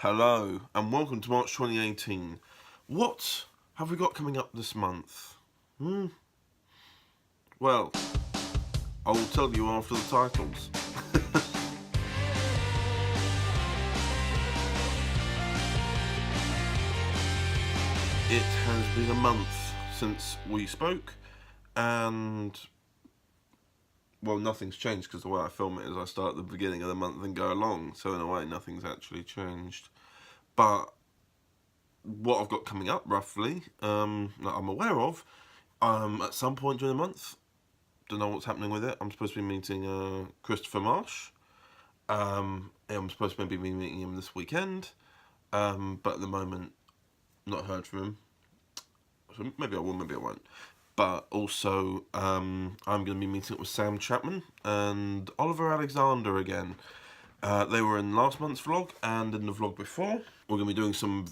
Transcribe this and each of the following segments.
Hello and welcome to March 2018. What have we got coming up this month? Well, I will tell you after the titles. It has been a month since we spoke, and well, nothing's changed because the way I film it is I start at the beginning of the month and go along, so in a way nothing's actually changed. But what I've got coming up roughly, that I'm aware of, at some point during the month, don't know what's happening with it. I'm supposed to be meeting Christopher Marsh. I'm supposed to be meeting him this weekend, but at the moment, not heard from him. So maybe I will, maybe I won't. But also, I'm going to be meeting up with Sam Chapman and Oliver Alexander again. They were in last month's vlog and in the vlog before. We're going to be doing some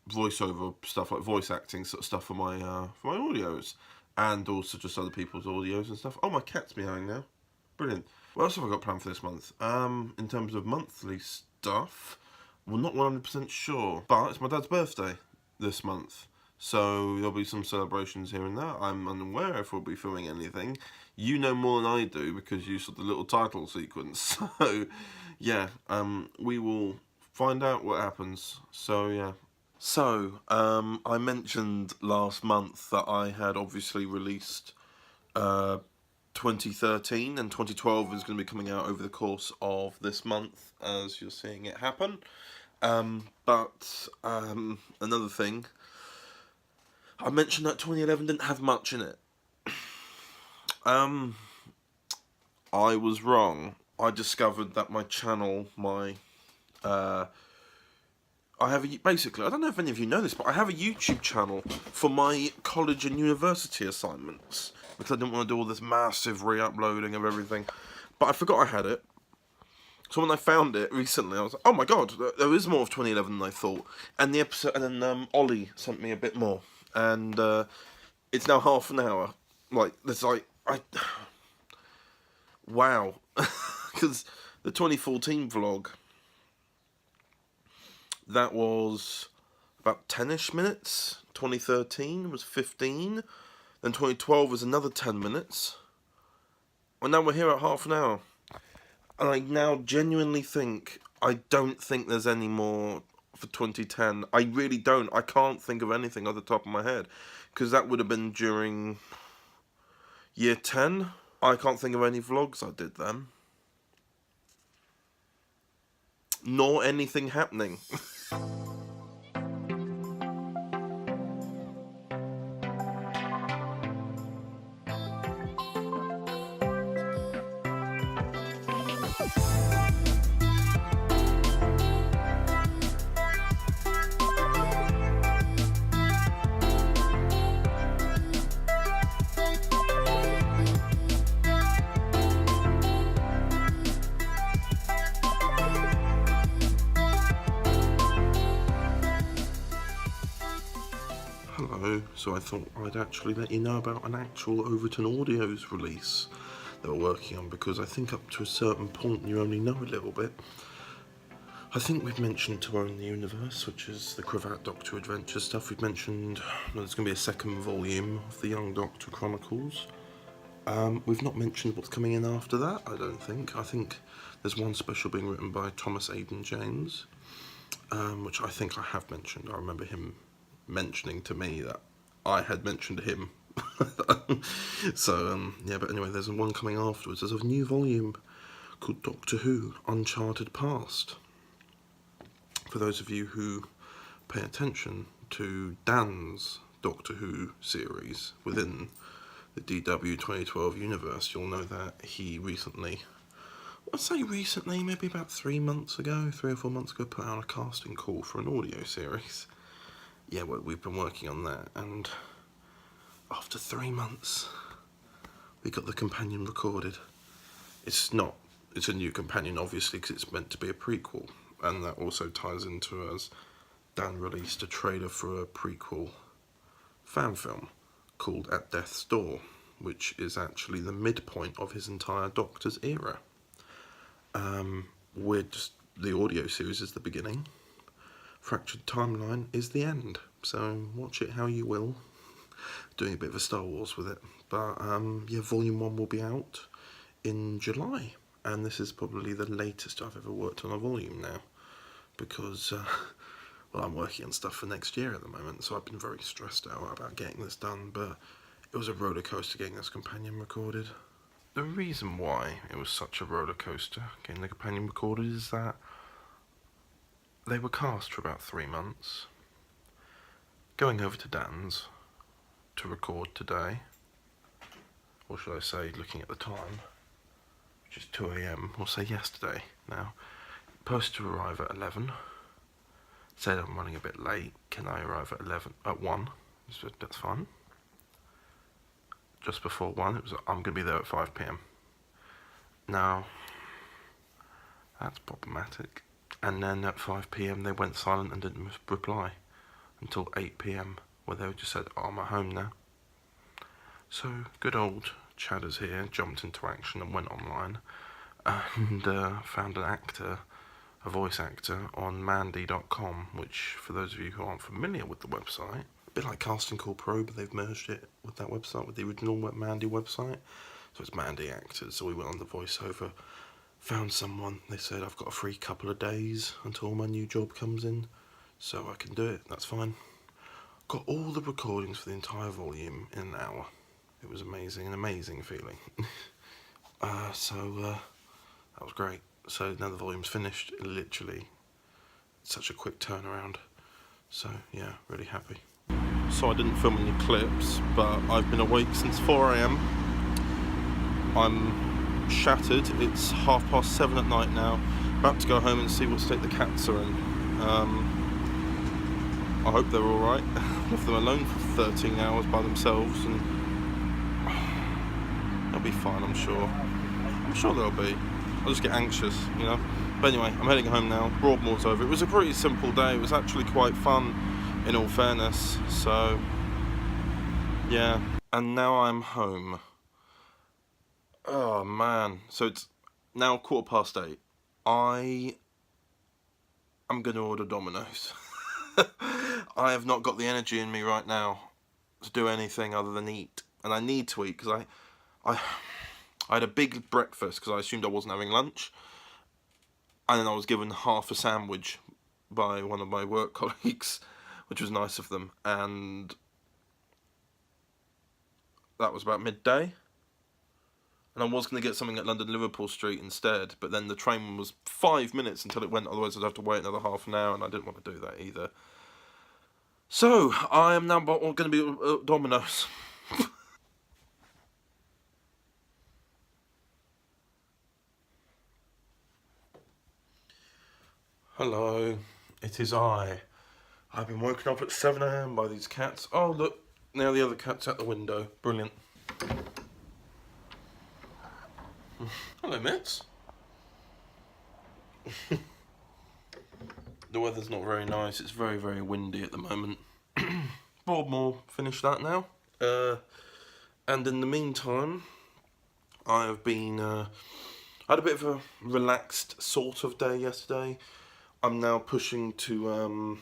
voiceover stuff, like voice acting sort of stuff for my audios, and also just other people's audios and stuff. Oh, my cat's meowing now. Brilliant. What else have I got planned for this month? In terms of monthly stuff, we're not 100% sure, but it's my dad's birthday this month. So there'll be some celebrations here and there. I'm unaware if we'll be filming anything. You know more than I do because you saw the little title sequence. So yeah, we will find out what happens. So yeah. So I mentioned last month that I had obviously released 2013, and 2012 is going to be coming out over the course of this month as you're seeing it happen. But another thing, I mentioned that 2011 didn't have much in it. I was wrong. I discovered that my channel, basically, I don't know if any of you know this, but I have a YouTube channel for my college and university assignments, because I didn't want to do all this massive re-uploading of everything. But I forgot I had it. So when I found it recently, I was like, oh my god, there is more of 2011 than I thought. And the episode, and then Ollie sent me a bit more. And it's now half an hour. Like, there's like, wow. Because the 2014 vlog, that was about 10-ish minutes. 2013 was 15. Then 2012 was another 10 minutes. And now we're here at half an hour. And I now genuinely think, I don't think there's any more for 2010. I really don't. I can't think of anything off the top of my head, because that would have been during year 10. I can't think of any vlogs I did then. Nor anything happening. Hello, so I thought I'd actually let you know about an actual Overton Audios release that we're working on, because I think up to a certain point you only know a little bit. I think we've mentioned To Own the Universe, which is the Cravat Doctor Adventure stuff. We've mentioned there's going to be a second volume of the Young Doctor Chronicles. We've not mentioned what's coming in after that, I don't think. I think there's one special being written by Thomas Aidan James, which I think I have mentioned. I remember him mentioning to me that I had mentioned to him. So yeah, but anyway, there's one coming afterwards. There's a new volume called Doctor Who Uncharted Past. For those of you who pay attention to Dan's Doctor Who series within the DW 2012 universe, you'll know that he recently, I'd say recently, maybe about 3 months ago, 3 or 4 months ago, put out a casting call for an audio series. Yeah, well, we've been working on that, and after 3 months, we got the companion recorded. It's a new companion, obviously, because it's meant to be a prequel, and that also ties into as Dan released a trailer for a prequel fan film called At Death's Door, which is actually the midpoint of his entire Doctor's era. The audio series is the beginning, Fractured Timeline is the end. So watch it how you will. Doing a bit of a Star Wars with it. But yeah, Volume 1 will be out in July. And this is probably the latest I've ever worked on a volume now. Because, well, I'm working on stuff for next year at the moment. So I've been very stressed out about getting this done. But it was a roller coaster getting this companion recorded. The reason why it was such a roller coaster getting the companion recorded is that they were cast for about 3 months. Going over to Dan's to record today, or should I say looking at the time, which is 2 AM, or say yesterday now. Supposed to arrive at 11. Said I'm running a bit late, can I arrive at 1? So that's fine. Just before 1, it was I'm going to be there at 5 PM. Now, that's problematic. And then at 5 PM they went silent and didn't reply until 8 PM, where they just said, oh, I'm at home now. So good old Chadders here jumped into action and went online and found an actor, a voice actor, on mandy.com, which, for those of you who aren't familiar with the website, a bit like Casting Call Pro, but they've merged it with that website, with the original Mandy website. So it's Mandy Actors. So we went on the voiceover, found someone. They said, I've got a free couple of days until my new job comes in, so I can do it. That's fine. Got all the recordings for the entire volume in an hour. It was amazing, an amazing feeling. So that was great. So now the volume's finished, literally. Such a quick turnaround. So yeah, really happy. So I didn't film any clips, but I've been awake since 4 AM. I'm shattered. It's 7:30 at night now. About to go home and see what state the cats are in. I hope they're alright. Left them alone for 13 hours by themselves, and they'll be fine, I'm sure. I'm sure they'll be. I'll just get anxious, you know. But anyway, I'm heading home now. Broadmoor's over. It was a pretty simple day. It was actually quite fun, in all fairness. So, yeah. And now I'm home. Oh, man. So it's now 8:15. I am going to order Domino's. I have not got the energy in me right now to do anything other than eat. And I need to eat because I had a big breakfast because I assumed I wasn't having lunch. And then I was given half a sandwich by one of my work colleagues, which was nice of them. And that was about midday. And I was going to get something at London Liverpool Street instead, but then the train was 5 minutes until it went, otherwise I'd have to wait another half an hour, and I didn't want to do that either. So, I am now going to be at Domino's. Hello, it is I. I've been woken up at 7 AM by these cats. Oh look, now the other cat's at the window. Brilliant. Hello, Mitts. The weather's not very nice. It's very, very windy at the moment. Broadmoor finished that now. And in the meantime, I have been... I had a bit of a relaxed sort of day yesterday. I'm now pushing to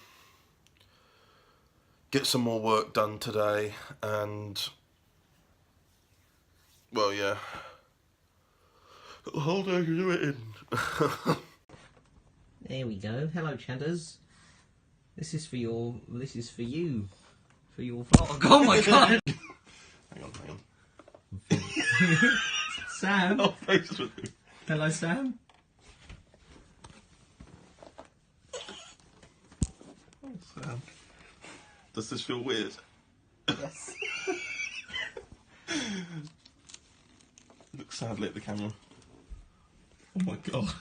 get some more work done today. And, well, yeah. Got the whole day to do it in. There we go. Hello, Chadders. This is for you. For your vlog. Oh my god! Hang on. Sam. Oh, thanks for me. Hello, Sam. Oh, Sam. Does this feel weird? Yes. Look sadly at the camera. Oh my god.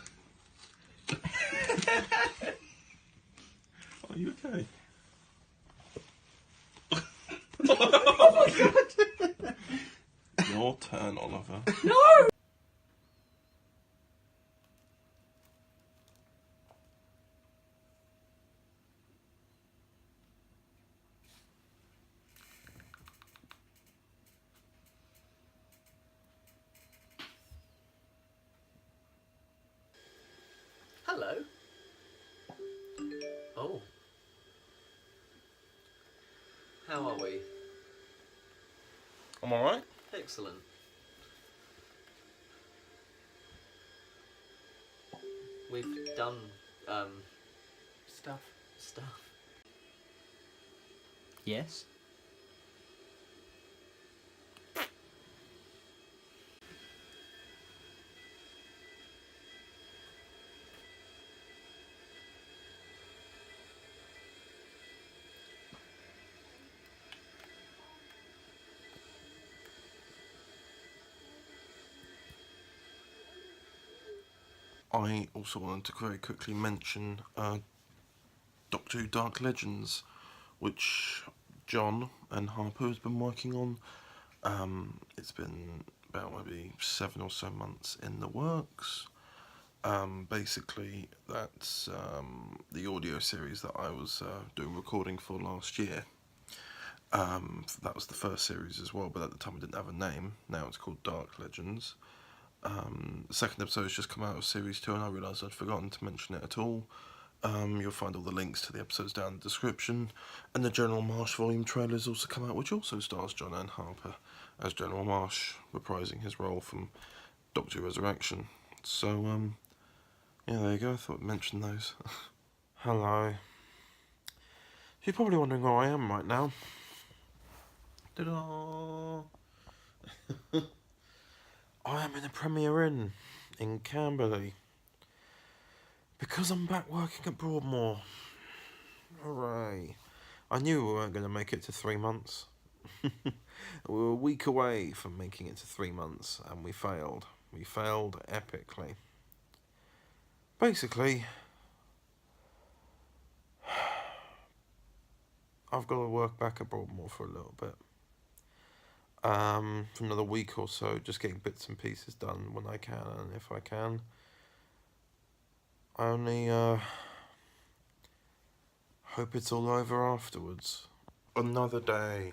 Are you okay? Oh my god! Your turn, Oliver. No! Hello. Oh. How are we? I'm alright. Excellent. We've done stuff. Yes. I also wanted to very quickly mention Doctor Who Dark Legends, which John and Harper has been working on. It's been about maybe 7 or so months in the works. Basically, that's the audio series that I was doing recording for last year. That was the first series as well, but at the time it didn't have a name. Now it's called Dark Legends. The second episode has just come out of series 2, and I realised I'd forgotten to mention it at all. You'll find all the links to the episodes down in the description, and the General Marsh volume trailer has also come out, which also stars John Ann Harper as General Marsh, reprising his role from Doctor Who Resurrection. So, yeah, there you go, I thought I'd mention those. Hello. You're probably wondering where I am right now. Ta-da! I am in a Premier Inn in Camberley because I'm back working at Broadmoor. Hooray. I knew we weren't going to make it to 3 months. We were a week away from making it to 3 months, and we failed. We failed epically. Basically, I've got to work back at Broadmoor for a little bit. For another week or so, just getting bits and pieces done when I can, and if I can. I only hope it's all over afterwards. Another day.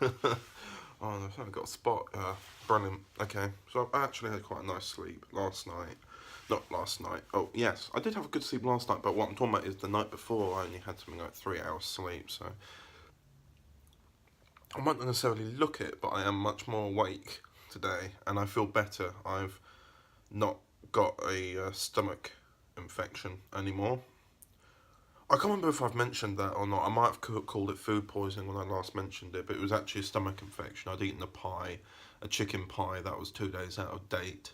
Oh, I've got a spot. Brilliant. Okay, so I actually had quite a nice sleep last night. Not last night. Oh, yes, I did have a good sleep last night, but what I'm talking about is the night before. I only had something like 3 hours sleep, so I won't necessarily look it, but I am much more awake today, and I feel better. I've not got a stomach infection anymore. I can't remember if I've mentioned that or not. I might have called it food poisoning when I last mentioned it, but it was actually a stomach infection. I'd eaten a chicken pie that was 2 days out of date.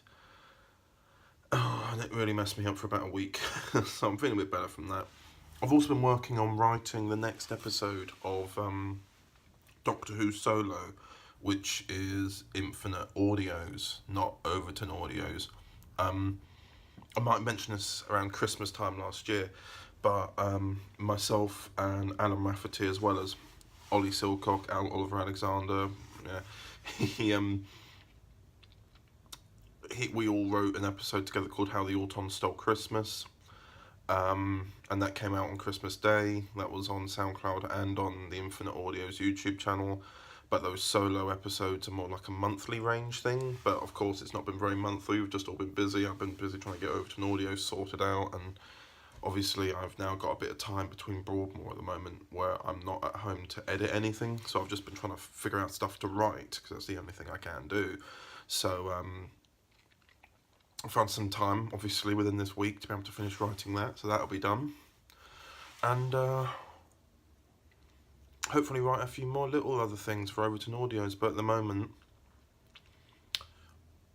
Oh, and it really messed me up for about a week, so I'm feeling a bit better from that. I've also been working on writing the next episode of Doctor Who Solo, which is Infinite Audios, not Overton Audios. I might mention this around Christmas time last year, but myself and Alan Rafferty, as well as Ollie Silcock, Oliver Alexander, we all wrote an episode together called How the Autons Stole Christmas. And that came out on Christmas Day. That was on SoundCloud and on the Infinite Audio's YouTube channel. But those solo episodes are more like a monthly range thing. But of course, it's not been very monthly. We've just all been busy. I've been busy trying to get Overton Audio sorted out. And obviously, I've now got a bit of time between Broadmoor at the moment where I'm not at home to edit anything. So I've just been trying to figure out stuff to write, because that's the only thing I can do. So, I found some time, obviously, within this week to be able to finish writing that, so that'll be done. And hopefully write a few more little other things for Overton Audios, but at the moment,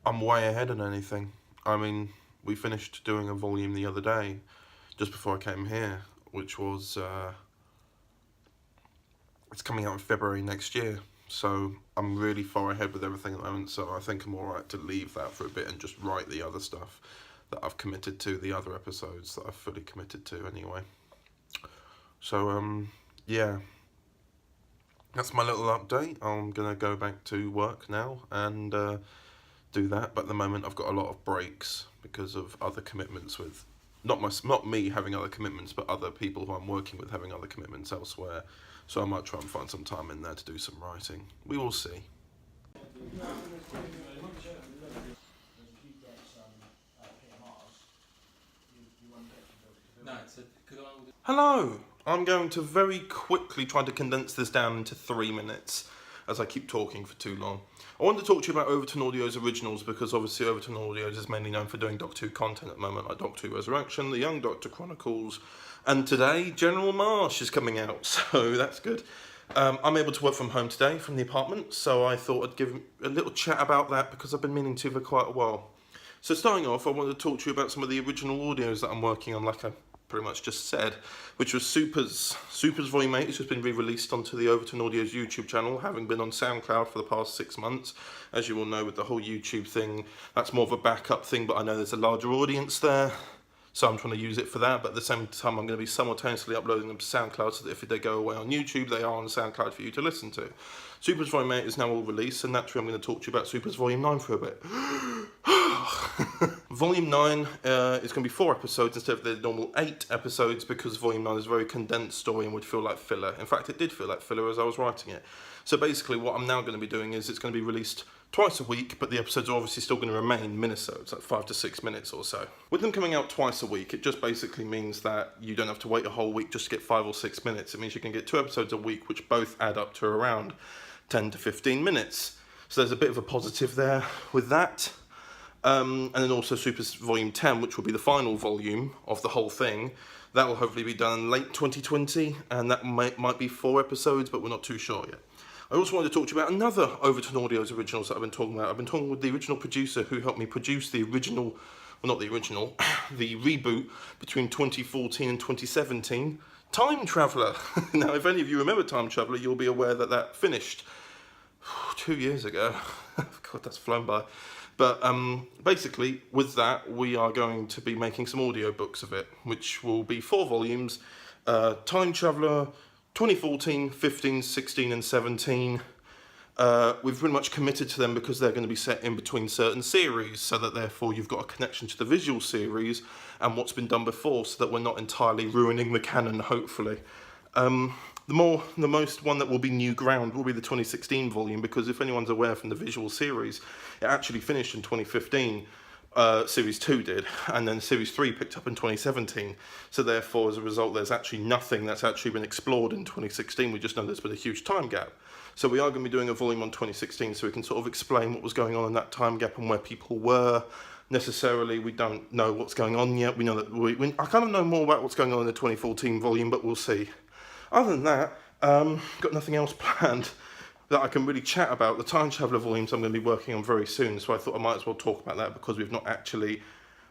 I'm way ahead on anything. I mean, we finished doing a volume the other day, just before I came here, which was, it's coming out in February next year. So I'm really far ahead with everything at the moment, so I think I'm alright to leave that for a bit and just write the other stuff that I've committed to, the other episodes that I've fully committed to anyway. So, yeah, that's my little update. I'm going to go back to work now and do that, but at the moment I've got a lot of breaks because of other commitments with, not me having other commitments, but other people who I'm working with having other commitments elsewhere. So I might try and find some time in there to do some writing. We will see. Hello! I'm going to very quickly try to condense this down into 3 minutes, as I keep talking for too long. I wanted to talk to you about Overton Audio's originals, because obviously Overton Audios is mainly known for doing Doctor Who content at the moment, like Doctor Who Resurrection, The Young Doctor Chronicles, and today General Marsh is coming out, so that's good. I'm able to work from home today, from the apartment, so I thought I'd give a little chat about that, because I've been meaning to for quite a while. So starting off, I wanted to talk to you about some of the original audios that I'm working on, like I pretty much just said, which was Super's Volume 8, which has been re-released onto the Overton Audio's YouTube channel, having been on SoundCloud for the past 6 months. As you all know, with the whole YouTube thing, that's more of a backup thing, but I know there's a larger audience there, so I'm trying to use it for that, but at the same time I'm going to be simultaneously uploading them to SoundCloud, so that if they go away on YouTube, they are on SoundCloud for you to listen to. Super's Volume 8 is now all released, and naturally I'm going to talk to you about Super's Volume 9 for a bit. Volume 9 is going to be 4 episodes instead of the normal 8 episodes, because Volume 9 is a very condensed story and would feel like filler. In fact, it did feel like filler as I was writing it. So basically what I'm now going to be doing is it's going to be released twice a week, but the episodes are obviously still going to remain minisodes, like 5 to 6 minutes or so. With them coming out twice a week, it just basically means that you don't have to wait a whole week just to get 5 or 6 minutes. It means you can get 2 episodes a week, which both add up to around 10 to 15 minutes. So there's a bit of a positive there with that. And then also Super's Volume 10, which will be the final volume of the whole thing. That will hopefully be done in late 2020, and that might be 4 episodes, but we're not too sure yet. I also wanted to talk to you about another Overton Audio's originals that I've been talking about. I've been talking with the original producer who helped me produce the original, well not the original, the reboot between 2014 and 2017, Time Traveller. Now if any of you remember Time Traveller, you'll be aware that that finished 2 years ago. God, that's flown by. But basically, with that, we are going to be making some audio books of it, which will be 4 volumes. Time Traveller, 2014, 15, 16 and 17. We've pretty much committed to them because they're going to be set in between certain series, so that therefore you've got a connection to the visual series and what's been done before, so that we're not entirely ruining the canon, hopefully. The most one that will be new ground will be the 2016 volume, because if anyone's aware from the visual series, it actually finished in 2015. Series 2 did, and then Series 3 picked up in 2017. So therefore, as a result, there's actually nothing that's actually been explored in 2016. We just know there's been a huge time gap. So we are going to be doing a volume on 2016, so we can sort of explain what was going on in that time gap and where people were. Necessarily, we don't know what's going on yet. We know that I kind of know more about what's going on in the 2014 volume, but we'll see. Other than that, got nothing else planned that I can really chat about. The Time Traveller volumes I'm going to be working on very soon, so I thought I might as well talk about that, because we've not actually...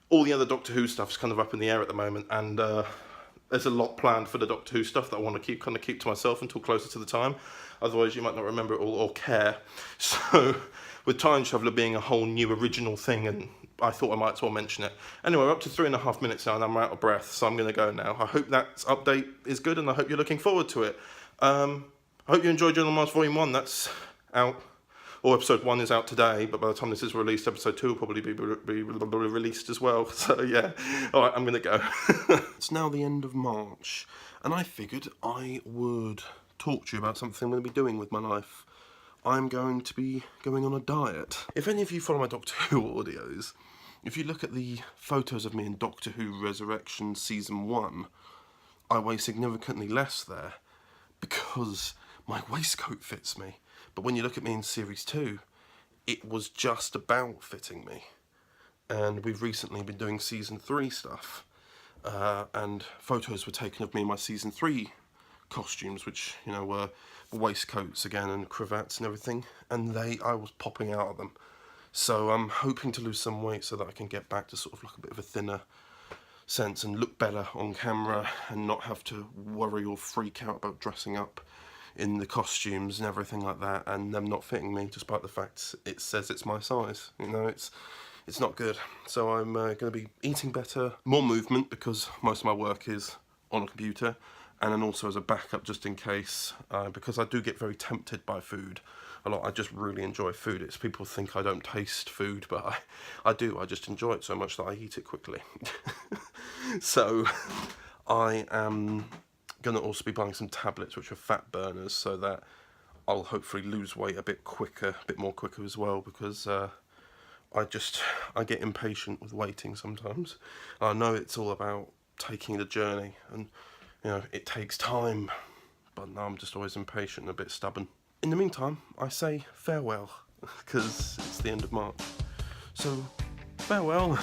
All the other Doctor Who stuff's kind of up in the air at the moment, and there's a lot planned for the Doctor Who stuff that I want to keep to myself until closer to the time. Otherwise you might not remember it all or care. So, with Time Traveller being a whole new original thing, and I thought I might as well mention it. Anyway, we're up to 3.5 minutes now and I'm out of breath, so I'm going to go now. I hope that update is good and I hope you're looking forward to it. I hope you enjoyed General Marsh Volume 1, that's out, or Episode 1 is out today, but by the time this is released, Episode 2 will probably be released as well, so yeah. Alright, I'm going to go. It's now the end of March, and I figured I would talk to you about something I'm going to be doing with my life. I'm going to be going on a diet. If any of you follow my Doctor Who audios, if you look at the photos of me in Doctor Who Resurrection Season 1, I weigh significantly less there, because my waistcoat fits me. But when you look at me in Series 2, it was just about fitting me. And we've recently been doing Season 3 stuff. And photos were taken of me in my Season 3 costumes, which, you know, were waistcoats again and cravats and everything. And I was popping out of them. So I'm hoping to lose some weight so that I can get back to sort of like a bit of a thinner sense and look better on camera and not have to worry or freak out about dressing up in the costumes and everything like that and them not fitting me, despite the fact it says it's my size. You know, it's not good. So I'm going to be eating better, more movement, because most of my work is on a computer, and then also as a backup just in case, because I do get very tempted by food a lot. I just really enjoy food. It's people think I don't taste food, but I do. I just enjoy it so much that I eat it quickly. So I am going to also be buying some tablets which are fat burners, so that I'll hopefully lose weight a bit more quicker as well, because I get impatient with waiting sometimes. I know it's all about taking the journey, and You know, it takes time, but now I'm just always impatient and a bit stubborn. In the meantime, I say farewell, because it's the end of March. So, farewell.